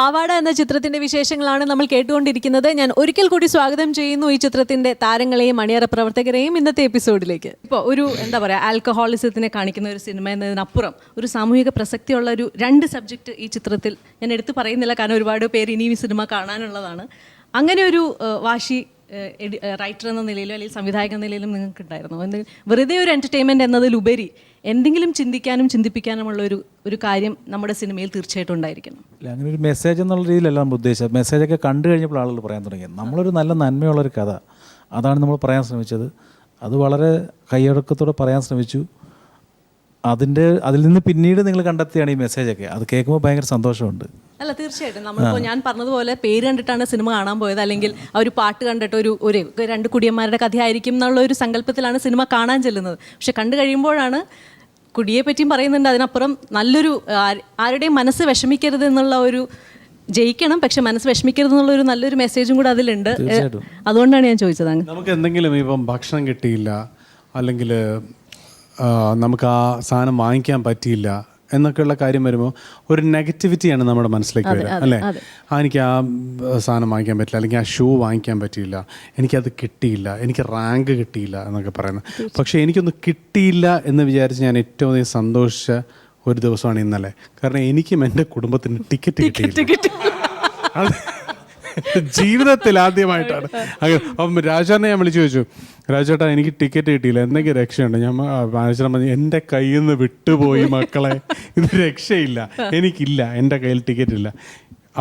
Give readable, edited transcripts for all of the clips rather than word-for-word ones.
പാവാട എന്ന ചിത്രത്തിന്റെ വിശേഷങ്ങളാണ് നമ്മൾ കേട്ടുകൊണ്ടിരിക്കുന്നത്. ഞാൻ ഒരിക്കൽ കൂടി സ്വാഗതം ചെയ്യുന്നു ഈ ചിത്രത്തിന്റെ താരങ്ങളെയും അണിയറ പ്രവർത്തകരെയും ഇന്നത്തെ എപ്പിസോഡിലേക്ക്. ഇപ്പോൾ ഒരു എന്താ പറയുക, ആൽക്കഹോളിസത്തിനെ കാണിക്കുന്ന ഒരു സിനിമ എന്നതിനപ്പുറം ഒരു സാമൂഹിക പ്രസക്തിയുള്ള ഒരു 2 സബ്ജക്റ്റ് ഈ ചിത്രത്തിൽ ഞാൻ എടുത്തു പറയുന്നില്ല, കാരണം ഒരുപാട് പേര് ഇനിയും ഈ സിനിമ കാണാനുള്ളതാണ്. അങ്ങനെ ഒരു വാശി റൈറ്റർ എന്ന നിലയിലും അല്ലെങ്കിൽ സംവിധായക എന്ന നിലയിലും നിങ്ങൾക്ക് ഉണ്ടായിരുന്നു? വെറുതെ ഒരു എൻ്റർടൈൻമെൻറ്റ് എന്നതിലുപരി എന്തെങ്കിലും ചിന്തിക്കാനും ചിന്തിപ്പിക്കാനുമുള്ള ഒരു കാര്യം നമ്മുടെ സിനിമയിൽ തീർച്ചയായിട്ടും ഉണ്ടായിരിക്കണം. അല്ല, അങ്ങനെ ഒരു മെസ്സേജ് എന്നുള്ള രീതിയിലല്ല നമ്മൾ ഉദ്ദേശിച്ചത്. മെസ്സേജൊക്കെ കണ്ടു കഴിഞ്ഞപ്പോൾ ആളുകൾ പറയാൻ തുടങ്ങി. നമ്മളൊരു നല്ല നന്മയുള്ളൊരു കഥ, അതാണ് നമ്മൾ പറയാൻ ശ്രമിച്ചത്. അത് വളരെ കൈയടക്കത്തോടെ പറയാൻ ശ്രമിച്ചു. അതിൽ നിന്ന് പിന്നീട് നിങ്ങൾ കണ്ടെത്തിയാണ് ഈ മെസ്സേജൊക്കെ. അത് കേൾക്കുമ്പോൾ ഭയങ്കര സന്തോഷമുണ്ട്. അല്ല, തീർച്ചയായിട്ടും നമ്മളിപ്പോൾ ഞാൻ പറഞ്ഞതുപോലെ പേര് കണ്ടിട്ടാണ് സിനിമ കാണാൻ പോയത്, അല്ലെങ്കിൽ ആ ഒരു പാട്ട് കണ്ടിട്ട് ഒരു 2 കുടിയന്മാരുടെ കഥയായിരിക്കും എന്നുള്ള ഒരു സങ്കല്പത്തിലാണ് സിനിമ കാണാൻ ചെല്ലുന്നത്. പക്ഷെ കണ്ടു കഴിയുമ്പോഴാണ് കുടിയെ പറ്റിയും പറയുന്നുണ്ട്, അതിനപ്പുറം നല്ലൊരു ആരുടെയും മനസ്സ് വിഷമിക്കരുത് എന്നുള്ള ഒരു, ജയിക്കണം പക്ഷെ മനസ്സ് വിഷമിക്കരുത് എന്നുള്ള ഒരു നല്ലൊരു മെസ്സേജും കൂടെ അതിലുണ്ട്. അതുകൊണ്ടാണ് ഞാൻ ചോദിച്ചത്. നമുക്ക് എന്തെങ്കിലും ഇപ്പം ഭക്ഷണം കിട്ടിയില്ല, അല്ലെങ്കിൽ നമുക്ക് ആ സാധനം വാങ്ങിക്കാൻ പറ്റിയില്ല എന്നൊക്കെയുള്ള കാര്യം വരുമ്പോൾ ഒരു നെഗറ്റിവിറ്റിയാണ് നമ്മുടെ മനസ്സിലേക്ക് വരിക, അല്ലേ? എനിക്ക് ആ സാധനം വാങ്ങിക്കാൻ പറ്റില്ല, അല്ലെങ്കിൽ ആ ഷൂ വാങ്ങിക്കാൻ പറ്റിയില്ല, എനിക്കത് കിട്ടിയില്ല, എനിക്ക് റാങ്ക് കിട്ടിയില്ല എന്നൊക്കെ പറയുന്നത്. പക്ഷേ എനിക്കൊന്ന് കിട്ടിയില്ല എന്ന് വിചാരിച്ച് ഞാൻ ഏറ്റവും അധികം സന്തോഷിച്ച ഒരു ദിവസമാണ് ഇന്നലെ. കാരണം എനിക്കും എൻ്റെ കുടുംബത്തിന് ടിക്കറ്റ് കിട്ടിയില്ല. അത് ജീവിതത്തിൽ ആദ്യമായിട്ടാണ്. അപ്പം രാജേട്ടനെ ഞാൻ വിളിച്ചു ചോദിച്ചു, രാജേട്ടാ എനിക്ക് ടിക്കറ്റ് കിട്ടിയില്ല, എന്തെങ്കിലും രക്ഷയുണ്ട്? ഞാൻ രാജേട്ടൻ പറഞ്ഞു, എൻ്റെ കയ്യിൽ നിന്ന് വിട്ടുപോയി മക്കളെ, ഇത് രക്ഷയില്ല, എനിക്കില്ല, എൻ്റെ കയ്യിൽ ടിക്കറ്റ് ഇല്ല.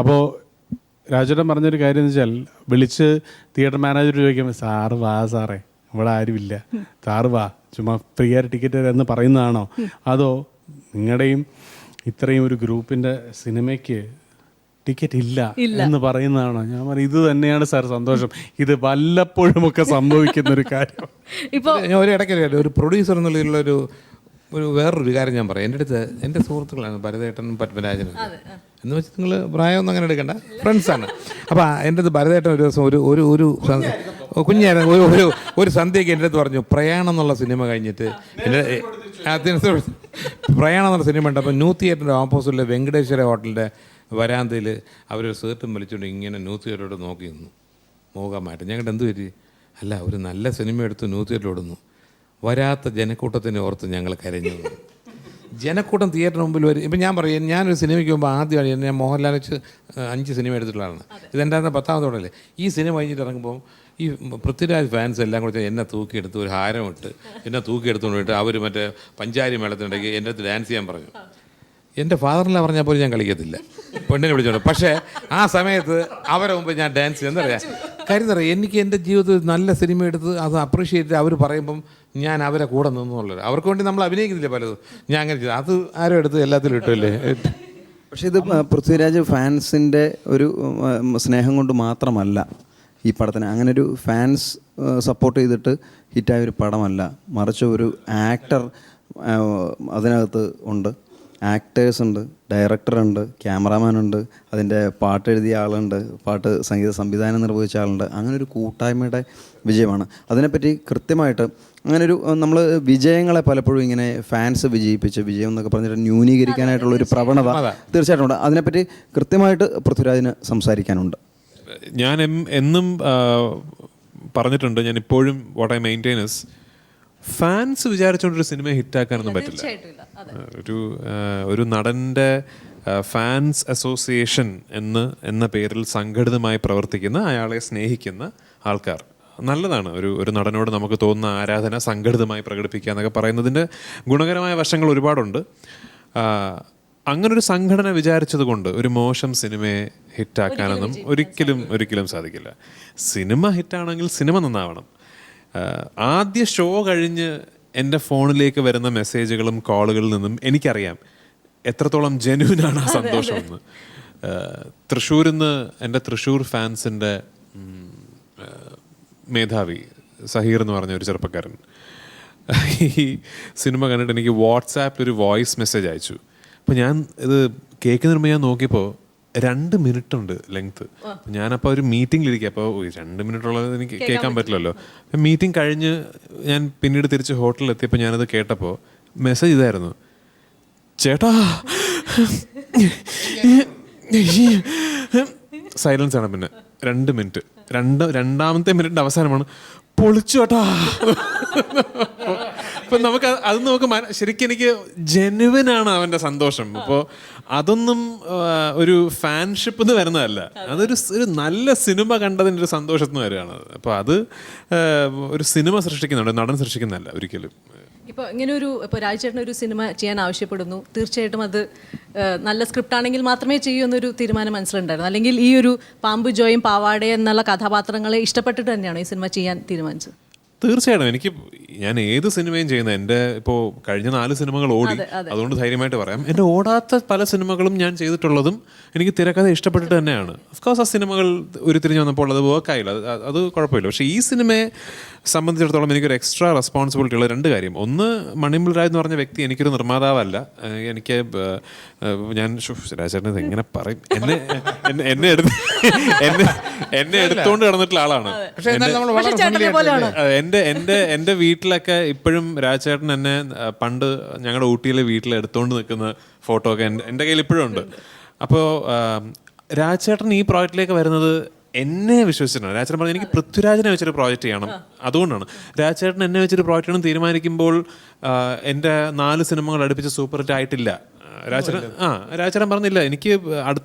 അപ്പോൾ രാജേട്ടൻ പറഞ്ഞൊരു കാര്യം എന്ന് വെച്ചാൽ, വിളിച്ച് തിയേറ്റർ മാനേജർ ചോദിക്കുമ്പോൾ, സാറ് വാ സാറേ, ഇവിടെ ആരുമില്ല, സാറ് വാ, ചുമ്മാ ഫ്രീ ആയിട്ട് ടിക്കറ്റ് എന്ന് പറയുന്നതാണോ, അതോ നിങ്ങളുടെയും ഇത്രയും ഒരു ഗ്രൂപ്പിൻ്റെ സിനിമയ്ക്ക് ടിക്കറ്റ് ഇല്ല എന്ന് പറയുന്നതാണോ? ഞാൻ പറഞ്ഞു, ഇത് തന്നെയാണ് സാർ സന്തോഷം, ഇത് വല്ലപ്പോഴും ഒക്കെ സംഭവിക്കുന്ന ഒരു കാര്യം. ഇപ്പോൾ ഞാൻ ഒരു ഇടയ്ക്ക് ഒരു പ്രൊഡ്യൂസർ എന്നുള്ളൊരു വേറൊരു കാര്യം ഞാൻ പറയാം. എൻ്റെ അടുത്ത് എൻ്റെ സുഹൃത്തുക്കളാണ് ഭരതേട്ടനും പത്മരാജനും. എന്ന് വെച്ചാൽ നിങ്ങൾ പ്രായമൊന്നും അങ്ങനെ എടുക്കണ്ട, ഫ്രണ്ട്സാണ്. അപ്പോൾ എൻ്റെ അടുത്ത് ഭരതേട്ടൻ ഒരു ദിവസം ഒരു കുഞ്ഞായിരുന്നു, ഒരു സന്ധ്യയ്ക്ക് എൻ്റെ അടുത്ത് പറഞ്ഞു, പ്രയാണം എന്നുള്ള സിനിമ കഴിഞ്ഞിട്ട് പ്രയാണം എന്നുള്ള സിനിമ ഉണ്ട്. അപ്പോൾ ന്യൂ തിയേറ്ററിൻ്റെ ഓപ്പോസിറ്റിലെ വെങ്കടേശ്വര ഹോട്ടലിൻ്റെ വരാന്തയിൽ അവരൊരു സേർട്ടും വലിച്ചുകൊണ്ട് ഇങ്ങനെ ന്യൂ തിയേറ്ററോട് നോക്കി നിന്നു മോഹമായിട്ട്. ഞങ്ങളുടെ എന്ത് പറ്റി? അല്ല, ഒരു നല്ല സിനിമ എടുത്ത് ന്യൂ തിയേറ്ററിൽ ഓടുന്നു, വരാത്ത ജനക്കൂട്ടത്തിനെ ഓർത്ത് ഞങ്ങൾ കരഞ്ഞു. ജനക്കൂട്ടം തിയേറ്ററിന് മുമ്പിൽ വരും. ഇപ്പം ഞാൻ പറയും, ഞാനൊരു സിനിമയ്ക്ക് പോകുമ്പോൾ ആദ്യമാണ് ഞാൻ മോഹൻലാൽ വെച്ച് 5 സിനിമ എടുത്തിട്ടുള്ളതാണ്. ഇതെൻ്റെ 10ാമതോടല്ലേ. ഈ സിനിമ കഴിഞ്ഞിട്ട് ഇറങ്ങുമ്പോൾ ഈ പൃഥ്വിരാജ് ഫാൻസ് എല്ലാം കൂടെ എന്നെ തൂക്കിയെടുത്ത് ഒരു ഹാരമിട്ട് എന്നെ തൂക്കിയെടുത്തുകൊണ്ട് പോയിട്ട് അവർ മറ്റേ പഞ്ചാരി മേളത്തിനുണ്ടെങ്കിൽ എൻ്റെ അടുത്ത് ഡാൻസ് ചെയ്യാൻ പറഞ്ഞു. എൻ്റെ ഫാദറിനെ പറഞ്ഞാൽ പോലും ഞാൻ കളിക്കത്തില്ല, പെണ്ണിനെ വിളിച്ചോണ്ട്. പക്ഷേ ആ സമയത്ത് അവരെ മുമ്പ് ഞാൻ ഡാൻസ് ചെയ്യുന്നറിയാം. കാര്യം പറയാം, എനിക്ക് എൻ്റെ ജീവിതത്തിൽ നല്ല സിനിമ എടുത്ത് അത് അപ്രീഷിയേറ്റ് അവർ പറയുമ്പം ഞാൻ അവരെ കൂടെ നിന്നുള്ളത്. അവർക്ക് വേണ്ടി നമ്മൾ അഭിനയിക്കുന്നില്ല പലതും. ഞാൻ അങ്ങനെ ചെയ്തു, അത് ആരും എടുത്ത് എല്ലാത്തിലും ഇട്ടല്ലേ. പക്ഷേ ഇത് പൃഥ്വിരാജ് ഫാൻസിൻ്റെ ഒരു സ്നേഹം കൊണ്ട് മാത്രമല്ല ഈ പടത്തിന്. അങ്ങനെ ഒരു ഫാൻസ് സപ്പോർട്ട് ചെയ്തിട്ട് ഹിറ്റായ ഒരു പടമല്ല, മറിച്ച് ഒരു ആക്ടർ അതിനകത്ത് ഉണ്ട്, ആക്ടേഴ്സ് ഉണ്ട്, ഡയറക്ടറുണ്ട്, ക്യാമറാമാനുണ്ട്, അതിൻ്റെ പാട്ട് എഴുതിയ ആളുണ്ട്, പാട്ട് സംഗീത സംവിധാനം നിർവഹിച്ച ആളുണ്ട്. അങ്ങനെ ഒരു കൂട്ടായ്മയുടെ വിജയമാണ്. അതിനെപ്പറ്റി കൃത്യമായിട്ട് അങ്ങനൊരു നമ്മൾ വിജയങ്ങളെ പലപ്പോഴും ഇങ്ങനെ ഫാൻസ് വിജയിപ്പിച്ച് വിജയം എന്നൊക്കെ പറഞ്ഞിട്ട് ന്യൂനീകരിക്കാനായിട്ടുള്ളൊരു പ്രവണത തീർച്ചയായിട്ടും ഉണ്ട്. അതിനെപ്പറ്റി കൃത്യമായിട്ട് പൃഥ്വിരാജിന് സംസാരിക്കാനുണ്ട്. ഞാൻ എന്നും പറഞ്ഞിട്ടുണ്ട്, ഞാൻ ഇപ്പോഴും what I maintain is, fans വിചാരിച്ചുകൊണ്ടൊരു സിനിമ ഹിറ്റാക്കാനൊന്നും പറ്റില്ല. ഒരു നടൻ്റെ ഫാൻസ് അസോസിയേഷൻ എന്ന പേരിൽ സംഘടിതമായി പ്രവർത്തിക്കുന്ന, അയാളെ സ്നേഹിക്കുന്ന ആൾക്കാർ നല്ലതാണ്. ഒരു നടനോട് നമുക്ക് തോന്നുന്ന ആരാധന സംഘടിതമായി പ്രകടിപ്പിക്കുക എന്നൊക്കെ പറയുന്നതിൻ്റെ ഗുണകരമായ വശങ്ങൾ ഒരുപാടുണ്ട്. അങ്ങനൊരു സംഘടന വിചാരിച്ചത് കൊണ്ട് ഒരു മോശം സിനിമയെ ഹിറ്റാക്കാനൊന്നും ഒരിക്കലും സാധിക്കില്ല. സിനിമ ഹിറ്റാണെങ്കിൽ സിനിമ നന്നാവണം. ആദ്യ ഷോ കഴിഞ്ഞ് എൻ്റെ ഫോണിലേക്ക് വരുന്ന മെസ്സേജുകളും കോളുകളിൽ നിന്നും എനിക്കറിയാം എത്രത്തോളം ജെന്യൂനാണ് ആ സന്തോഷമെന്ന്. തൃശ്ശൂരിൽ നിന്ന് എൻ്റെ തൃശ്ശൂർ ഫാൻസിൻ്റെ മേധാവി സഹീർ എന്ന് പറഞ്ഞ ഒരു ചെറുപ്പക്കാരൻ ഈ സിനിമ കണ്ടിട്ട് എനിക്ക് വാട്സാപ്പിലൊരു വോയിസ് മെസ്സേജ് അയച്ചു. അപ്പോൾ ഞാൻ ഇത് കേൾക്കുന്നതിന് മുമ്പ് ഞാൻ നോക്കിയപ്പോൾ 2 മിനിറ്റ് ഉണ്ട് ലെങ്ത്ത്. ഞാനപ്പോൾ ഒരു മീറ്റിങ്ങിലിരിക്കുക. അപ്പോൾ 2 മിനിറ്റുള്ളത് എനിക്ക് കേൾക്കാൻ പറ്റില്ലല്ലോ. മീറ്റിംഗ് കഴിഞ്ഞ് ഞാൻ പിന്നീട് തിരിച്ച് ഹോട്ടലിൽ എത്തിയപ്പോൾ ഞാനത് കേട്ടപ്പോൾ മെസ്സേജ് ഇതായിരുന്നു, ചേട്ടാ സൈലൻസ് ആണ്. പിന്നെ 2 മിനിറ്റ്, രണ്ടാമത്തെ മിനിറ്റിൻ്റെ അവസാനമാണ് പൊളിച്ചു കേട്ടാ. അപ്പം നമുക്ക് അത് നമുക്ക് ശരിക്കും എനിക്ക് ജെനുവിനാണ് അവൻ്റെ സന്തോഷം. അപ്പോൾ അതൊന്നും ഒരു ഫാൻഷിപ്പ് എന്ന് വരുന്നതല്ല, ഒരു നല്ല സിനിമ കണ്ടതിൻ്റെ ഒരു സന്തോഷത്തിന് വരികയാണ്. അപ്പോൾ അത് ഒരു സിനിമ സൃഷ്ടിക്കുന്നുണ്ട്, നടൻ സൃഷ്ടിക്കുന്നതല്ല ഒരിക്കലും. ഇപ്പോൾ ഇങ്ങനെ ഇപ്പോൾ രാജേട്ടൻ ഒരു സിനിമ ചെയ്യാൻ ആവശ്യപ്പെടുന്നു, തീർച്ചയായിട്ടും അത് നല്ല സ്ക്രിപ്റ്റ് ആണെങ്കിൽ മാത്രമേ ചെയ്യൂ എന്നൊരു തീരുമാനം മനസ്സിലുണ്ടായിരുന്നു, അല്ലെങ്കിൽ ഈ ഒരു പാമ്പു ജോയും പാവാടയും എന്നുള്ള കഥാപാത്രങ്ങളെ ഇഷ്ടപ്പെട്ടിട്ട് തന്നെയാണോ ഈ സിനിമ ചെയ്യാൻ തീരുമാനിച്ചത്? തീർച്ചയായിട്ടും. ഞാൻ ഏത് സിനിമയും ചെയ്യുന്നത്, എൻ്റെ ഇപ്പോൾ കഴിഞ്ഞ 4 സിനിമകൾ ഓടി, അതുകൊണ്ട് ധൈര്യമായിട്ട് പറയാം. എൻ്റെ ഓടാത്ത പല സിനിമകളും ഞാൻ ചെയ്തിട്ടുള്ളതും എനിക്ക് തിരക്കഥ ഇഷ്ടപ്പെട്ടിട്ട് തന്നെയാണ്. ഓഫ്കോഴ്സ് ആ സിനിമകൾ ഉരുത്തിരിഞ്ഞ് വന്നപ്പോൾ അത് വർക്കായില്ല, അത് കുഴപ്പമില്ല. പക്ഷേ ഈ സിനിമയെ സംബന്ധിച്ചിടത്തോളം എനിക്കൊരു എക്സ്ട്രാ റെസ്പോൺസിബിലിറ്റി ഉള്ള 2 കാര്യം. ഒന്ന്, മണിമൽ രാജ് എന്ന് പറഞ്ഞ വ്യക്തി എനിക്കൊരു നിർമ്മാതാവല്ല. എനിക്ക് ഞാൻ രാജേട്ടൻ എങ്ങനെ പറയും, എന്നെ എടുത്തോണ്ട് കിടന്നിട്ടുള്ള ആളാണ്. എൻ്റെ വീട്ടിലൊക്കെ ഇപ്പോഴും രാജേട്ടൻ എന്നെ പണ്ട് ഞങ്ങളുടെ ഊട്ടിയിലെ വീട്ടിൽ എടുത്തോണ്ട് നിൽക്കുന്ന ഫോട്ടോ ഒക്കെ എൻ്റെ കയ്യിൽ ഇപ്പോഴും ഉണ്ട്. അപ്പോൾ രാജേട്ടൻ ഈ പ്രോജക്റ്റിലേക്ക് വരുന്നത് എന്നെ വിശ്വസിച്ചിട്ടാണ്. രാജേട്ടൻ പറഞ്ഞു എനിക്ക് പൃഥ്വിരാജിനെ വെച്ചൊരു പ്രോജക്റ്റ് ചെയ്യണം. അതുകൊണ്ടാണ് രാജേട്ടൻ എന്നെ വെച്ചൊരു പ്രോജക്റ്റ് ചെയ്യണം തീരുമാനിക്കുമ്പോൾ എൻ്റെ 4 സിനിമകൾ അടുപ്പിച്ച് സൂപ്പർ ഹിറ്റ് ആയിട്ടില്ല. രാജേട്ടൻ പറഞ്ഞില്ല എനിക്ക്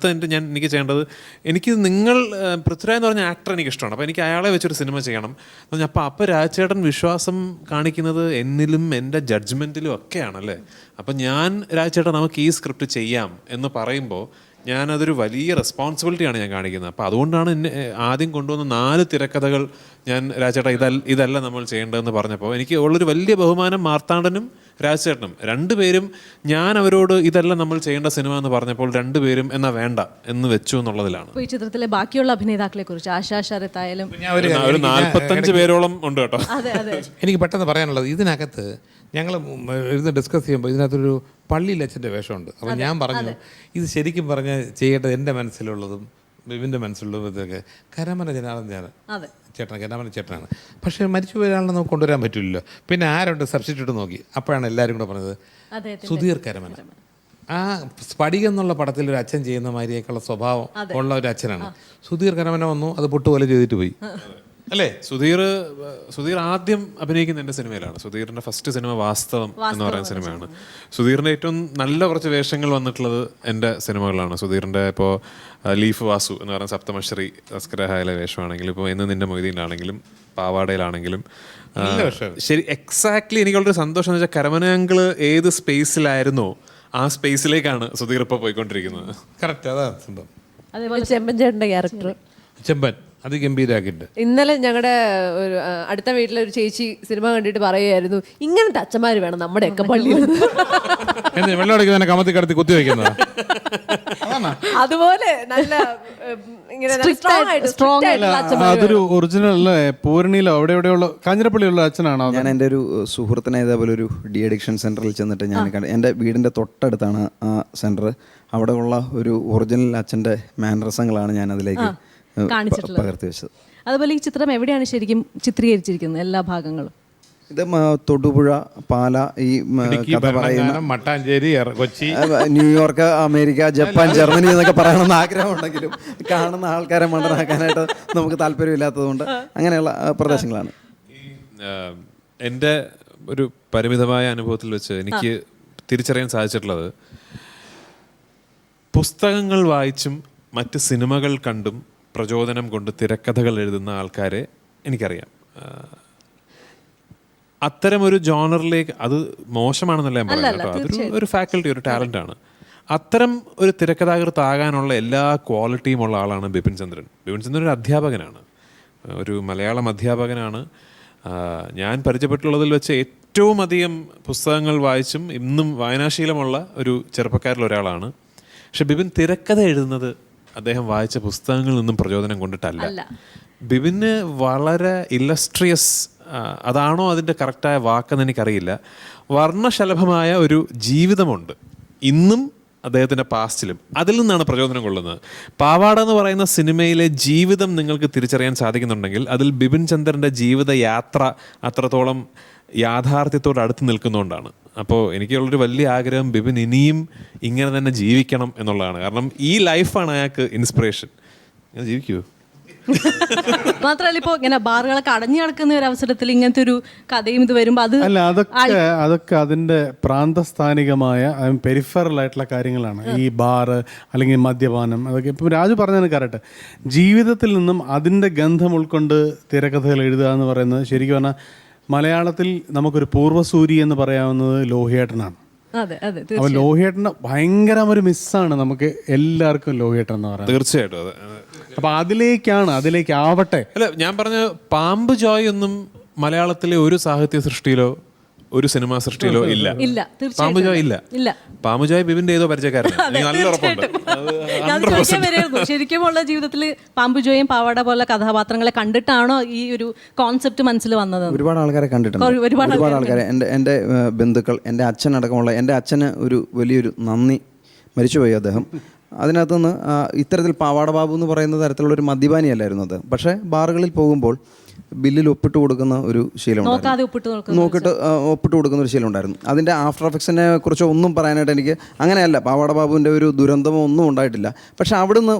എനിക്ക് ചെയ്യേണ്ടത്, എനിക്ക് പൃഥ്വിരാജ് എന്ന് പറഞ്ഞ ആക്ടർ എനിക്ക് ഇഷ്ടമാണ്, അപ്പോൾ എനിക്ക് അയാളെ വെച്ചൊരു സിനിമ ചെയ്യണം എന്ന് പറഞ്ഞാൽ അപ്പോൾ രാജേട്ടൻ വിശ്വാസം കാണിക്കുന്നത് എന്നിലും എൻ്റെ ജഡ്ജ്മെൻറ്റിലും ഒക്കെയാണല്ലേ. അപ്പം ഞാൻ രാജേട്ടൻ നമുക്ക് ഈ സ്ക്രിപ്റ്റ് ചെയ്യാം എന്ന് പറയുമ്പോൾ ഞാനതൊരു വലിയ റെസ്പോൺസിബിലിറ്റിയാണ് ഞാൻ കാണിക്കുന്നത്. അപ്പോൾ അതുകൊണ്ടാണ് എന്നെ ആദ്യം കൊണ്ടുവന്ന 4 തിരക്കഥകൾ ഞാൻ രാജേട്ട ഇതല്ല നമ്മൾ ചെയ്യേണ്ടതെന്ന് പറഞ്ഞപ്പോൾ എനിക്ക് ഉള്ളൊരു വലിയ ബഹുമാനം മാർത്താണ്ഡനും രാജേട്ടനും. 2 പേരും ഞാൻ അവരോട് ഇതല്ല നമ്മൾ ചെയ്യേണ്ട സിനിമ എന്ന് പറഞ്ഞപ്പോൾ 2 പേരും എന്നാ വേണ്ട എന്ന് വെച്ചു എന്നുള്ളതിലാണ്. ഈ ചിത്രത്തിലെ ബാക്കിയുള്ള അഭിനേതാക്കളെ കുറിച്ച് ആശാ ശരത് ആയാലും ഒരു 45 പേരോളം ഉണ്ട് കേട്ടോ. എനിക്ക് പെട്ടെന്ന് പറയാനുള്ളത്, ഇതിനകത്ത് ഞങ്ങൾ ഇരുന്ന് ഡിസ്കസ് ചെയ്യുമ്പോൾ ഇതിനകത്തൊരു പള്ളിയിൽ അച്ഛൻ്റെ വേഷമുണ്ട്. അപ്പോൾ ഞാൻ പറഞ്ഞു ഇത് ശരിക്കും പറഞ്ഞാൽ ചെയ്യേണ്ടത് എൻ്റെ മനസ്സിലുള്ളതും ബിബിൻ്റെ മനസ്സിലുള്ളതും ഇതൊക്കെ കരമന ജനാർദ്ദനാണ് ചേട്ടൻ, കരമന ചേട്ടനാണ്. പക്ഷേ മരിച്ചു പോയ ഒരാളെ നമുക്ക് കൊണ്ടുവരാൻ പറ്റില്ലല്ലോ. പിന്നെ ആരുണ്ട് സബ്സ്റ്റിറ്റ്യൂട്ട് നോക്കി, അപ്പോഴാണ് എല്ലാവരും കൂടെ പറഞ്ഞത് സുധീർ കരമന. ആ സ്ഫടികം എന്നുള്ള പടത്തിൽ ഒരു അച്ഛൻ ചെയ്യുന്ന മാതിരിയൊക്കെയുള്ള സ്വഭാവം ഉള്ള ഒരു അച്ഛനാണ് സുധീർ കരമന. വന്നു അത് പൊട്ടുപോലെ ചെയ്തിട്ട് പോയി അല്ലേ. സുധീർ ആദ്യം അഭിനയിക്കുന്ന എൻ്റെ സിനിമയിലാണ്. സുധീറിൻ്റെ ഫസ്റ്റ് സിനിമ വാസ്തവം എന്ന് പറയുന്ന സിനിമയാണ്. സുധീറിൻ്റെ ഏറ്റവും നല്ല കുറച്ച് വേഷങ്ങൾ വന്നിട്ടുള്ളത് എൻ്റെ സിനിമകളാണ്. സുധീറിൻ്റെ ഇപ്പോൾ ലീഫ് വാസു എന്ന് പറയുന്ന സപ്തമശ്രീ തസ്കരഹായിലെ വേഷമാണെങ്കിലും, ഇപ്പോൾ ഇന്ന് നിൻ്റെ മൊയ്തീനാണെങ്കിലും, പാവാടയിലാണെങ്കിലും ശരി എക്സാക്ട്ലി എനിക്കുള്ളൊരു സന്തോഷം എന്ന് വെച്ചാൽ കരമന അങ്കിള് ഏത് സ്പേസിലായിരുന്നോ ആ സ്പേസിലേക്കാണ് സുധീർ ഇപ്പോൾ പോയിക്കൊണ്ടിരിക്കുന്നത്. കറക്റ്റ്, അതാണ് സംഭവം. അതേപോലെ ചെമ്പൻ ചേട്ടൻ്റെ ക്യാരക്ടർ ചെമ്പൻ അത് ഗംഭീരാക്കിയിട്ട്. ഇന്നലെ ഞങ്ങളുടെ ഒരു അടുത്ത വീട്ടിലെ ഒരു ചേച്ചി സിനിമ കണ്ടിട്ട് പറയുമായിരുന്നു, ഇങ്ങനത്തെ അച്ഛന്മാർ വേണം നമ്മുടെയൊക്കെ പള്ളിയിൽ. വെള്ളം അടിക്കുന്നതിനെ കമത്തി കടത്തി കുത്തി വയ്ക്കുന്നത്. അതുപോലെ നല്ല അതൊരു ഒറിജിനൽ അല്ലേ, പൂരണിയിലോ അവിടെ എവിടെയുള്ള കാഞ്ഞിരപ്പള്ളിയുള്ള അച്ഛനാണോ? ഞാൻ എൻ്റെ ഒരു സുഹൃത്തിനെ ഇതേപോലെ ഒരു ഡി അഡിക്ഷൻ സെൻറ്ററിൽ ചെന്നിട്ട് ഞാൻ എൻ്റെ വീടിൻ്റെ തൊട്ടടുത്താണ് ആ സെൻറ്റർ. അവിടെ ഉള്ള ഒരു ഒറിജിനൽ അച്ഛൻ്റെ മാനറിസങ്ങളാണ് ഞാൻ അതിലേക്ക് പകർത്തി വെച്ചത്. അതുപോലെ ഈ ചിത്രം എവിടെയാണ് ശരിക്കും ചിത്രീകരിച്ചിരിക്കുന്നത് എല്ലാ ഭാഗങ്ങളും? ഇത് തൊടുപുഴ, പാല, ഈ കഥ പറയുന്ന Mattancherry, Kochi, New York, America, Japan, Germany എന്നൊക്കെ പറയണമെന്ന് ആഗ്രഹമുണ്ടെങ്കിലും കാണുന്ന ആൾക്കാരെ മണ്ടനാക്കാനായിട്ട് നമുക്ക് താല്പര്യമില്ലാത്തതുകൊണ്ട് അങ്ങനെയുള്ള പ്രദേശങ്ങളാണ്. എൻ്റെ ഒരു പരിമിതമായ അനുഭവത്തിൽ വെച്ച് എനിക്ക് തിരിച്ചറിയാൻ സാധിച്ചിട്ടുള്ളത്, പുസ്തകങ്ങൾ വായിച്ചും മറ്റ് സിനിമകൾ കണ്ടും പ്രചോദനം കൊണ്ട് തിരക്കഥകൾ എഴുതുന്ന ആൾക്കാരെ എനിക്കറിയാം. അത്തരമൊരു ജോണറിലേക്ക്, അത് മോശമാണെന്നല്ല ഞാൻ പറയുന്നത് കേട്ടോ, അതൊരു ഒരു ഫാക്കൽറ്റി, ഒരു ടാലൻ്റാണ്. അത്തരം ഒരു തിരക്കഥാകൃത്താകാനുള്ള എല്ലാ ക്വാളിറ്റിയും ഉള്ള ആളാണ് ബിപിൻ ചന്ദ്രൻ. ബിപിൻ ചന്ദ്രൻ ഒരു അധ്യാപകനാണ്, ഒരു മലയാളം അധ്യാപകനാണ്. ഞാൻ പരിചയപ്പെട്ടുള്ളതിൽ വെച്ച് ഏറ്റവും അധികം പുസ്തകങ്ങൾ വായിച്ചും ഇന്നും വായനാശീലമുള്ള ഒരു ചെറുപ്പക്കാരിൽ ഒരാളാണ്. പക്ഷെ ബിപിൻ തിരക്കഥ എഴുതുന്നത് അദ്ദേഹം വായിച്ച പുസ്തകങ്ങളിൽ നിന്നും പ്രചോദനം കൊണ്ടിട്ടല്ല. ബിപിന് വളരെ ഇല്ലസ്ട്രിയസ്, അതാണോ അതിൻ്റെ കറക്റ്റായ വാക്കെന്ന് എനിക്കറിയില്ല, വർണ്ണശലഭമായ ഒരു ജീവിതമുണ്ട് ഇന്നും അദ്ദേഹത്തിൻ്റെ പാസ്റ്റിലും. അതിൽ നിന്നാണ് പ്രചോദനം കൊള്ളുന്നത്. പാവാട എന്ന് പറയുന്ന സിനിമയിലെ ജീവിതം നിങ്ങൾക്ക് തിരിച്ചറിയാൻ സാധിക്കുന്നുണ്ടെങ്കിൽ അതിൽ ബിപിൻ ചന്ദ്രൻ്റെ ജീവിതയാത്ര അത്രത്തോളം യാഥാർത്ഥ്യത്തോട് അടുത്ത് നിൽക്കുന്നതുകൊണ്ടാണ്. അപ്പോൾ എനിക്കുള്ളൊരു വലിയ ആഗ്രഹം ബിബിൻ ഇനിയും ഇങ്ങനെ തന്നെ ജീവിക്കണം എന്നുള്ളതാണ്. കാരണം ഈ ലൈഫാണ് അയാൾക്ക് ഇൻസ്പിറേഷൻ. ഇങ്ങനെ ജീവിക്കുമോ? മാത്രമല്ല ഇപ്പോൾ ഇങ്ങനെ ബാറുകളൊക്കെ അടഞ്ഞു കിടക്കുന്ന ഒരു അവസരത്തിൽ ഇങ്ങനത്തെ ഒരു കഥയും ഇത് വരുമ്പോൾ അത് അല്ല, അതൊക്കെ അതിൻ്റെ പ്രാന്തസ്ഥാനികമായ പെരിഫറൽ ആയിട്ടുള്ള കാര്യങ്ങളാണ്. ഈ ബാറ് അല്ലെങ്കിൽ മദ്യപാനം, അതൊക്കെ ഇപ്പം രാജു പറഞ്ഞതിന് കറക്റ്റ്. ജീവിതത്തിൽ നിന്നും അതിൻ്റെ ഗന്ധം ഉൾക്കൊണ്ട് തിരക്കഥകൾ എഴുതുക എന്ന് പറയുന്നത് ശരിക്കും പറഞ്ഞാൽ മലയാളത്തിൽ നമുക്കൊരു പൂർവ്വസൂരി എന്ന് പറയാവുന്നത് ലോഹിയേട്ടനാണ്. അതെ അതെ അപ്പോൾ ലോഹിയേട്ടന് ഭയങ്കര ഒരു മിസ്സാണ് നമുക്ക് എല്ലാവർക്കും ലോഹിയേട്ടൻ എന്ന് പറയുന്നത്. തീർച്ചയായിട്ടും അതെ. അപ്പോൾ അതിലേക്കാവട്ടെ. അല്ല, ഞാൻ പറഞ്ഞ പാമ്പ് ജോയ് ഒന്നും മലയാളത്തിലെ ഒരു സാഹിത്യ സൃഷ്ടിയിലോ ഒരു സിനിമാ സൃഷ്ടിയിലോ ഇല്ല. പാമ്പ് ജോയ് ഇല്ല. പാമ്പ് ജോയ് ബിബിന്റെ ഏതോ പരിചയക്കാരനാണ്, എനിക്ക് നല്ല ഉറപ്പുണ്ട്. ശരിക്കുമുള്ള ജീവിതത്തിൽ പാമ്പു ജോയും പാവാട പോലെ കഥാപാത്രങ്ങളെ കണ്ടിട്ടാണോ ഈ ഒരു കോൺസെപ്റ്റ് മനസ്സിൽ വന്നത്? ഒരുപാട് ആൾക്കാരെ കണ്ടിട്ടുണ്ട്. ഒരുപാട് ആൾക്കാരെ, എൻ്റെ ബന്ധുക്കൾ, എൻ്റെ അച്ഛനടക്കമുള്ള, എൻ്റെ അച്ഛന് ഒരു വലിയൊരു നന്ദി, മരിച്ചുപോയി അദ്ദേഹം. അതിനകത്തുനിന്ന് ഇത്തരത്തിൽ പാവാട ബാബു എന്ന് പറയുന്ന തരത്തിലുള്ളൊരു മദ്യപാനിയല്ലായിരുന്നു അത്. പക്ഷേ ബാറുകളിൽ പോകുമ്പോൾ ബില്ലിൽ ഒപ്പിട്ട് കൊടുക്കുന്ന ഒരു ശീലം നോക്കിയിട്ട് ഒപ്പിട്ട് കൊടുക്കുന്ന ഒരു ശീലം ഉണ്ടായിരുന്നു. അതിൻ്റെ ആഫ്റ്റർ എഫക്ട്സിനെ കുറിച്ച് ഒന്നും പറയാനായിട്ട് എനിക്ക് അങ്ങനെയല്ല, പാവാട ബാബുവിൻ്റെ ഒരു ദുരന്തമോ ഒന്നും ഉണ്ടായിട്ടില്ല. പക്ഷേ അവിടുന്ന്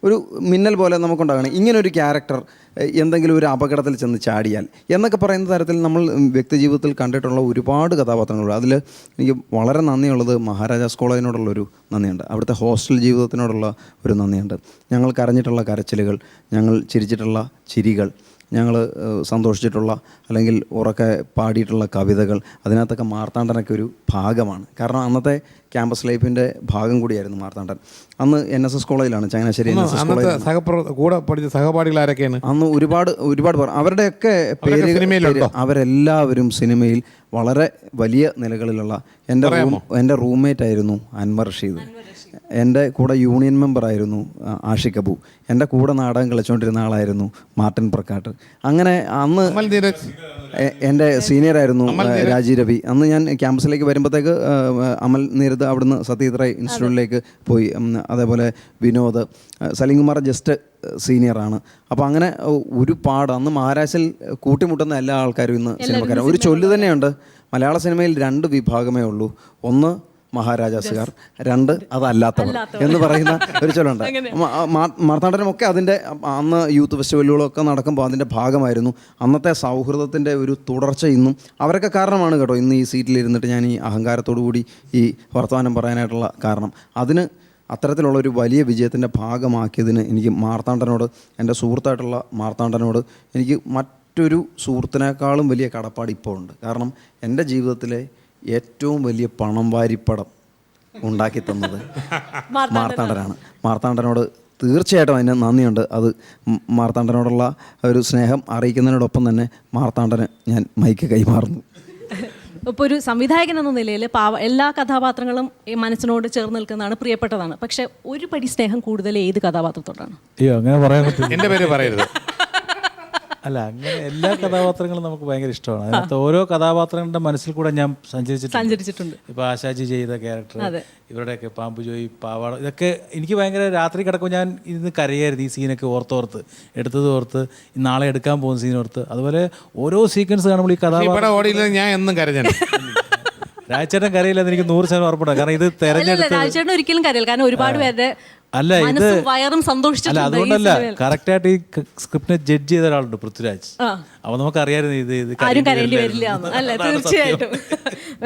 ഒരു മിന്നൽ പോലെ നമുക്കുണ്ടാകണം, ഇങ്ങനൊരു ക്യാരക്ടർ എന്തെങ്കിലും ഒരു അപകടത്തിൽ ചെന്ന് ചാടിയാൽ എന്നൊക്കെ പറയുന്ന തരത്തിൽ നമ്മൾ വ്യക്തിജീവിതത്തിൽ കണ്ടിട്ടുള്ള ഒരുപാട് കഥാപാത്രങ്ങളുണ്ട്. അതിൽ എനിക്ക് വളരെ നന്ദിയുള്ളത് മഹാരാജാസ് കോളേജിനോടുള്ളൊരു നന്ദിയുണ്ട്, അവിടുത്തെ ഹോസ്റ്റൽ ജീവിതത്തിനോടുള്ള ഒരു നന്ദിയുണ്ട്. ഞങ്ങൾ കരഞ്ഞിട്ടുള്ള കരച്ചിലുകൾ, ഞങ്ങൾ ചിരിച്ചിട്ടുള്ള ചിരികൾ, ഞങ്ങൾ സന്തോഷിച്ചിട്ടുള്ള അല്ലെങ്കിൽ ഉറക്കെ പാടിയിട്ടുള്ള കവിതകൾ, അതിനകത്തൊക്കെ മാർത്താണ്ഡനൊക്കെ ഒരു ഭാഗമാണ്. കാരണം അന്നത്തെ ക്യാമ്പസ് ലൈഫിൻ്റെ ഭാഗം കൂടിയായിരുന്നു മാർത്താണ്ഡൻ. അന്ന് NSS കോളേജിലാണ്, ചങ്ങനാശ്ശേരി NSS കോളേജിൽ കൂടെ പഠിച്ച സഹപാഠികൾ ആരൊക്കെയാണ്? അന്ന് ഒരുപാട് പേർ, അവരുടെയൊക്കെ പേര് അവരെല്ലാവരും സിനിമയിൽ വളരെ വലിയ നിലകളിലുള്ള. എൻ്റെ റൂംമേറ്റ് ആയിരുന്നു അൻവർ റഷീദ്, എൻ്റെ കൂടെ യൂണിയൻ മെമ്പറായിരുന്നു ആഷിഖ് അബു, എൻ്റെ കൂടെ നാടകം കളിച്ചുകൊണ്ടിരുന്ന ആളായിരുന്നു മാർട്ടിൻ പ്രക്കാട്ട്. അങ്ങനെ അന്ന് എൻ്റെ സീനിയറായിരുന്നു രാജീവ് രവി. അന്ന് ഞാൻ ക്യാമ്പസിലേക്ക് വരുമ്പോഴത്തേക്ക് അമൽ നീരദ് അവിടുന്ന് സത്യജിത് റായ് ഇൻസ്റ്റിറ്റ്യൂട്ടിലേക്ക് പോയി. അതേപോലെ വിനോദ്, സലീംകുമാർ ജസ്റ്റ് സീനിയറാണ്. അപ്പോൾ അങ്ങനെ ഒരുപാട് അന്ന് മഹാരാഷ്ട്രയിൽ കൂട്ടിമുട്ടുന്ന എല്ലാ ആൾക്കാരും ഇന്ന് സിനിമക്കാരാണ്. ഒരു ചൊല്ല് തന്നെയുണ്ട്, മലയാള സിനിമയിൽ 2 വിഭാഗമേ ഉള്ളൂ, ഒന്ന് മഹാരാജാസുകാർ, 2 അതല്ലാത്തവർ എന്ന് പറയുന്ന ഒരു ചൊല്ലുണ്ട്. മാർത്താണ്ഡനുമൊക്കെ അതിൻ്റെ അന്ന് യൂത്ത് ഫെസ്റ്റിവലുകളൊക്കെ നടക്കുമ്പോൾ അതിൻ്റെ ഭാഗമായിരുന്നു. അന്നത്തെ സൗഹൃദത്തിൻ്റെ ഒരു തുടർച്ച ഇന്നും അവരൊക്കെ കാരണമാണ് കേട്ടോ ഇന്ന് ഈ സീറ്റിലിരുന്നിട്ട് ഞാൻ ഈ അഹങ്കാരത്തോടു കൂടി ഈ വർത്തമാനം പറയാനായിട്ടുള്ള കാരണം. അതിന് അത്തരത്തിലുള്ളൊരു വലിയ വിജയത്തിൻ്റെ ഭാഗമാക്കിയതിന് എനിക്ക് മാർത്താണ്ഡനോട്, എൻ്റെ സുഹൃത്തായിട്ടുള്ള മാർത്താണ്ഡനോട് എനിക്ക് മറ്റൊരു സുഹൃത്തിനേക്കാളും വലിയ കടപ്പാട് ഇപ്പോൾ ഉണ്ട്. കാരണം എൻ്റെ ജീവിതത്തിലെ ഏറ്റവും വലിയ പണം വാരിപ്പടം ഉണ്ടാക്കി തന്നത് മാർത്താണ്ഡനാണ്. മാർത്താണ്ഡനോട് തീർച്ചയായിട്ടും അതിന് നന്ദിയുണ്ട്. അത് മാർത്താണ്ഡനോടുള്ള ഒരു സ്നേഹം അറിയിക്കുന്നതിനോടൊപ്പം തന്നെ മാർത്താണ്ഡന് ഞാൻ മൈക്ക് കൈമാറുന്നു. ഇപ്പോൾ ഒരു സംവിധായകൻ എന്ന നിലയിൽ എല്ലാ കഥാപാത്രങ്ങളും ഈ മനസ്സിനോട് ചേർന്ന് നിൽക്കുന്നതാണ്, പ്രിയപ്പെട്ടതാണ്. പക്ഷെ ഒരു പടി സ്നേഹം കൂടുതൽ ഏത് കഥാപാത്രത്തോടാണ്? അയ്യോ, അങ്ങനെ പറയാൻ പറ്റില്ല. എൻ്റെ പേര് പറയരുത്. അല്ല, അങ്ങനെ എല്ലാ കഥാപാത്രങ്ങളും നമുക്ക് ഭയങ്കര ഇഷ്ടമാണ്. അതിനകത്ത് ഓരോ കഥാപാത്രങ്ങളുടെ മനസ്സിൽ കൂടെ ഞാൻ സഞ്ചരിച്ചിട്ടുണ്ട്. ഇപ്പോൾ ആശാജി ചെയ്ത ക്യാരക്ടർ, ഇവരുടെയൊക്കെ പാമ്പു ജോയി, പാവാട, ഇതൊക്കെ എനിക്ക് ഭയങ്കര രാത്രി കിടക്കുമ്പോൾ ഞാൻ ഇന്ന് കരയായിരുന്നു. ഈ സീനൊക്കെ ഓർത്ത് എടുത്തത് ഓർത്ത്, നാളെ എടുക്കാൻ പോകുന്ന സീനോർത്ത്. അതുപോലെ ഓരോ സീക്വൻസ് കാണുമ്പോൾ ഈ കഥാപാത്രം ഞാൻ എന്നും കരഞ്ഞു. രാജേട്ടൻ കരയില്ലെന്ന് എനിക്ക് 100% ഉറപ്പുണ്ട്. കാരണം ഇത് തെരഞ്ഞെടുത്ത് രാജേട്ടൻ ഒരിക്കലും കരയില്ല, കാരണം ഒരുപാട് പേരുടെ അല്ല ഇത് വയറും സന്തോഷിച്ചിട്ടുണ്ട്. അതുകൊണ്ടല്ല, കറക്റ്റായിട്ട് ഈ സ്ക്രിപ്റ്റിനെ ജഡ്ജ് ചെയ്ത ഒരാളുണ്ട്, പൃഥ്വിരാജ്. അപ്പോൾ നമുക്കറിയാമായിരുന്നു ഇത് ആരും കരയേണ്ടി വരില്ല അല്ല. തീർച്ചയായിട്ടും.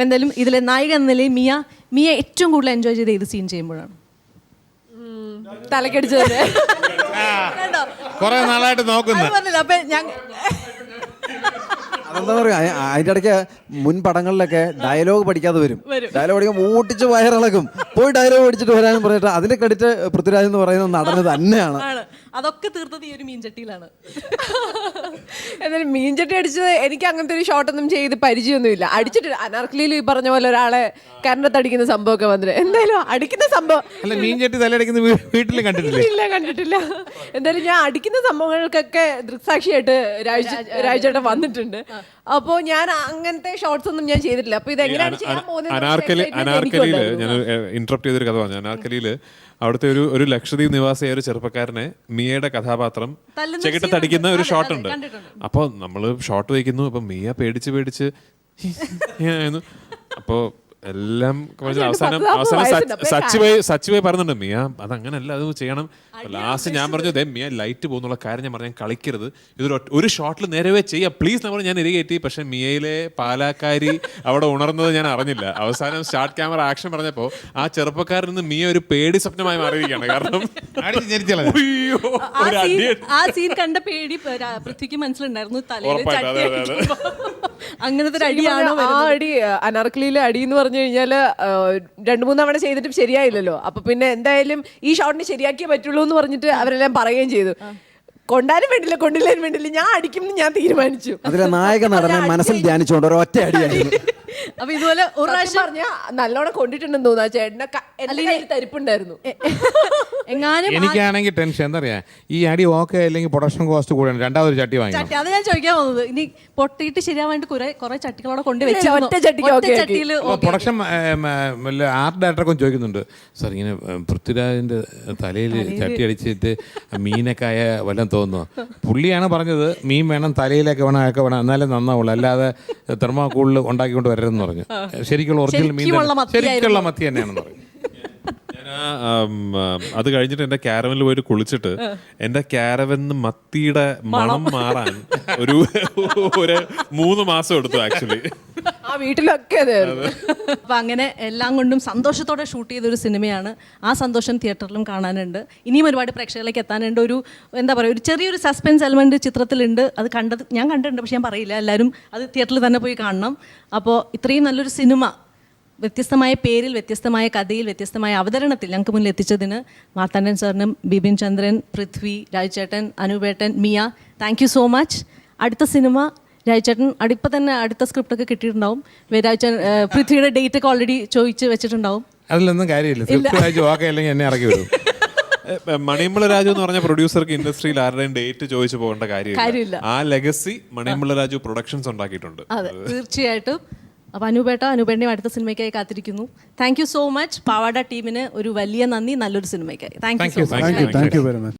എന്തായാലും ഇതിലെ നായിക എന്ന നിലയിൽ മിയ ഏറ്റവും കൂടുതൽ എൻജോയ് ചെയ്ത് ഏത് സീൻ ചെയ്യുമ്പോഴാണ്? തലക്കടിച്ചത് കുറെ നാളായിട്ട് നോക്കുന്നു. അതെന്താ പറയുക, അതിൻ്റെ ഇടയ്ക്ക് മുൻ പടങ്ങളിലൊക്കെ ഡയലോഗ് പഠിക്കാതെ വരും. ഡയലോഗ് പഠിക്കാൻ ഓട്ടിച്ച് വയറിളക്കും, പോയി ഡയലോഗ് പഠിച്ചിട്ട് വരാനും പറഞ്ഞിട്ട് അതിൻ്റെ ക്രെഡിറ്റ് പൃഥ്വിരാജ് എന്ന് പറയുന്ന നടന് തന്നെയാണ്. അതൊക്കെ തീർത്തത് ഈ ഒരു മീൻചട്ടിയിലാണ്. എന്നാലും മീൻചട്ടി അടിച്ചത് എനിക്ക് അങ്ങനത്തെ ഒരു ഷോട്ടൊന്നും ചെയ്ത് പരിചയമൊന്നുമില്ല. അടിച്ചിട്ട് അനാർക്കലിയിൽ ഈ പറഞ്ഞ പോലെ ഒരാളെ കരണ്ടത്തടിക്കുന്ന സംഭവമൊക്കെ വന്നിട്ട് എന്തായാലും അടിക്കുന്ന സംഭവം അല്ല, മീൻചട്ടി തലയടിക്കുന്ന വീട്ടിൽ കണ്ടിട്ടില്ല. എന്തായാലും ഞാൻ അടിക്കുന്ന സംഭവങ്ങൾക്കൊക്കെ ദൃക്സാക്ഷിയായിട്ട് രാജേട്ടൻ വന്നിട്ടുണ്ട്. അപ്പോൾ ഞാൻ അങ്ങനത്തെ ഷോർട്സ് ഒന്നും ഞാൻ ചെയ്തിട്ടില്ല. അപ്പൊ ഇത് എങ്ങനെയാണ് ചെയ്യാൻ പോകുന്നത്? അനാർക്കലിയിൽ ഞാൻ ഇന്ററപ്റ്റ് ചെയ്തൊരു കഥ പറഞ്ഞു. അനാർക്കലിയിൽ അവിടുത്തെ ഒരു ലക്ഷദ്വീപ് നിവാസിയായ ഒരു ചെറുപ്പക്കാരനെ മിയയുടെ കഥാപാത്രം ചെകിട്ടത്തടിക്കുന്ന ഒരു ഷോട്ട് ഉണ്ട്. അപ്പോൾ നമ്മൾ ഷോട്ട് വയ്ക്കുന്നു. അപ്പം മിയ പേടിച്ച് അപ്പോൾ എല്ലാം അത് അവസാനം 10 വയസ്സുണ്ട്. അപ്പൊ സച്ചിവായി പറയുന്നുണ്ട് മിയ അതങ്ങനല്ല അത് ചെയ്യണം. ലാസ്റ്റ് ഞാൻ പറഞ്ഞു ദേ മിയ ലൈറ്റ് പോകുന്നുള്ള കാര്യം ഞാൻ പറഞ്ഞു കളിക്കരുത്, ഇതൊരു ഒരു ഷോട്ടിൽ നേരവേ ചെയ്യാം പ്ലീസ് എന്ന് പറഞ്ഞ് ഞാൻ ഇരികയറ്റി. പക്ഷെ മിയയിലെ പാലാക്കാരി അവിടെ ഉണർന്നത് ഞാൻ അറിഞ്ഞില്ല. അവസാനം സ്റ്റാർട്ട് ക്യാമറ ആക്ഷൻ പറഞ്ഞപ്പോൾ ആ ചെറുപ്പക്കാരിൽ നിന്ന് മിയ ഒരു പേടി സ്വപ്നമായി മാറിയിരിക്കുകയാണ്. കാരണം അയ്യോ, ഒരു അടി. ആ സീൻ കണ്ട പേടി പൃഥ്വിക്ക് മനസ്സിലുണ്ടായിരുന്നു, തലയിൽ ഉറപ്പായിട്ടും, അതെ, അതെ, അതെ. അങ്ങനത്തെ ഒരു അടിയാണോ ആ അടി അനാർക്കലിയിലെ അടി എന്ന് പറഞ്ഞു കഴിഞ്ഞാല് 2-3 തവണ ചെയ്തിട്ടും ശരിയായില്ലല്ലോ. അപ്പൊ പിന്നെ എന്തായാലും ഈ ഷോട്ടിന് ശരിയാക്കിയേ പറ്റുള്ളൂ എന്ന് പറഞ്ഞിട്ട് അവരെല്ലാം പറയുകയും ചെയ്തു. കൊണ്ടാനും വേണ്ടില്ല കൊണ്ടില്ലേനും വേണ്ടില്ല, ഞാൻ അടിക്കും ഞാൻ തീരുമാനിച്ചു. അതിലെ നായക നടനെ മനസ്സിൽ ധ്യാനിച്ചുകൊണ്ട് ഒരു ഒറ്റ അടിയായിരുന്നു. അപ്പൊ ഇതുപോലെ ഒരു പ്രാവശ്യം പറഞ്ഞ നല്ലോണം കൊണ്ടിട്ടുണ്ടെന്ന് തോന്നുന്നു. ചേട്ടനെ തരിപ്പുണ്ടായിരുന്നു. എങ്ങാനും എനിക്കാണെങ്കിൽ ടെൻഷൻ എന്താ പറയാ, ഈ അടി ഓക്കെ അല്ലെങ്കിൽ പ്രൊഡക്ഷൻ കോസ്റ്റ് കൂടെയാണ്, രണ്ടാമതൊരു ചട്ടി വാങ്ങി. ചട്ടി, അത് ഞാൻ ചോദിക്കാൻ പോകുന്നത്. ഇനി പൊട്ടിയിട്ട് ശരിയാവാണ്ട് കുറെ ചട്ടികളോടെ കൊണ്ട് ഒറ്റ ചട്ടിക്ക് okay ആക്കി. ചട്ടിയിൽ പ്രൊഡക്ഷൻ ആർട്ട് ഡയറക്ടറൊക്കെ ചോദിക്കുന്നുണ്ട്, സാർ ഇങ്ങനെ പൃഥ്വിരാജിന്റെ തലയിൽ ചട്ടി അടിച്ചിട്ട് മീനൊക്കായ വല്ലതും തോന്നുന്നു. പുള്ളിയാണ് പറഞ്ഞത് മീൻ വേണം, തലയിലൊക്കെ വേണം, അതൊക്കെ വേണം, എന്നാലേ നന്നാവുള്ളൂ, അല്ലാതെ തെർമാക്കോളിൽ ഉണ്ടാക്കിക്കൊണ്ട് വരരുതെന്ന് പറഞ്ഞു. ശരിക്കുള്ള ഒറിജിനൽ മീൻ ശരിക്കുള്ള മത്തി തന്നെയാണെന്ന് പറഞ്ഞു. അത് കഴിഞ്ഞിട്ട് എന്റെ ക്യാരവനിൽ പോയിട്ട് കുളിച്ചിട്ട് എന്റെ ക്യാരവന് മത്തിയുടെ മണം മാറാൻ ഒരു 3 മാസം എടുത്തു ആക്ച്വലി. ആ വീട്ടിലൊക്കെ അപ്പൊ അങ്ങനെ എല്ലാം കൊണ്ടും സന്തോഷത്തോടെ ഷൂട്ട് ചെയ്തൊരു സിനിമയാണ്. ആ സന്തോഷം തിയേറ്ററിലും കാണാനുണ്ട്. ഇനിയും ഒരുപാട് പ്രേക്ഷകരിലേക്ക് എത്താനുണ്ട്. ഒരു എന്താ പറയുക, ഒരു ചെറിയൊരു സസ്പെൻസ് എലമെന്റ് ചിത്രത്തിലുണ്ട്. അത് ഞാൻ കണ്ടിട്ടുണ്ട്, പക്ഷെ ഞാൻ പറയില്ല. എല്ലാവരും അത് തിയേറ്ററിൽ തന്നെ പോയി കാണണം. അപ്പോൾ ഇത്രയും നല്ലൊരു സിനിമ വ്യത്യസ്തമായ പേരിൽ, വ്യത്യസ്തമായ കഥയിൽ, വ്യത്യസ്തമായ അവതരണത്തിൽ ഞങ്ങൾക്ക് മുന്നിൽ എത്തിച്ചതിന് മാർത്താണ്ഡൻ സാറിനും ബിപിൻ ചന്ദ്രൻ, പൃഥ്വി, രാജുചേട്ടൻ, അനൂപേട്ടൻ, Mia, thank you so much. അടുത്ത സിനിമ രാജുചേട്ടൻ ഇപ്പം തന്നെ അടുത്ത സ്ക്രിപ്റ്റൊക്കെ കിട്ടിയിട്ടുണ്ടാവും. പൃഥ്വിയുടെ ഡേറ്റ് ഒക്കെ ഓൾറെഡി ചോദിച്ച് വെച്ചിട്ടുണ്ടാവും. അതിലൊന്നും കാര്യമില്ല, ഓക്കെ അല്ലെങ്കിൽ എന്നെ ഇറക്കി വിടും. മണിയമ്പിള്ള രാജു എന്ന് പറഞ്ഞ പ്രൊഡ്യൂസർക്ക് ഇൻഡസ്ട്രിയിൽ ആരുടെയും ഡേറ്റ് ചോദിച്ചു പോകേണ്ട കാര്യമില്ല. ആ ലെഗസി മണിയമ്പിള്ള രാജു പ്രൊഡക്ഷൻസ് ഉണ്ടാക്കിയിട്ടുണ്ട്. അതെ, തീർച്ചയായിട്ടും. അപ്പോൾ അനൂപേട്ടൻ്റെയും അടുത്ത സിനിമയ്ക്കായി കാത്തിരിക്കുന്നു. Thank you so much. Paavada ടീമിന് ഒരു വലിയ നന്ദി, നല്ലൊരു സിനിമയ്ക്കായി. Thank you so much. Thank you very much.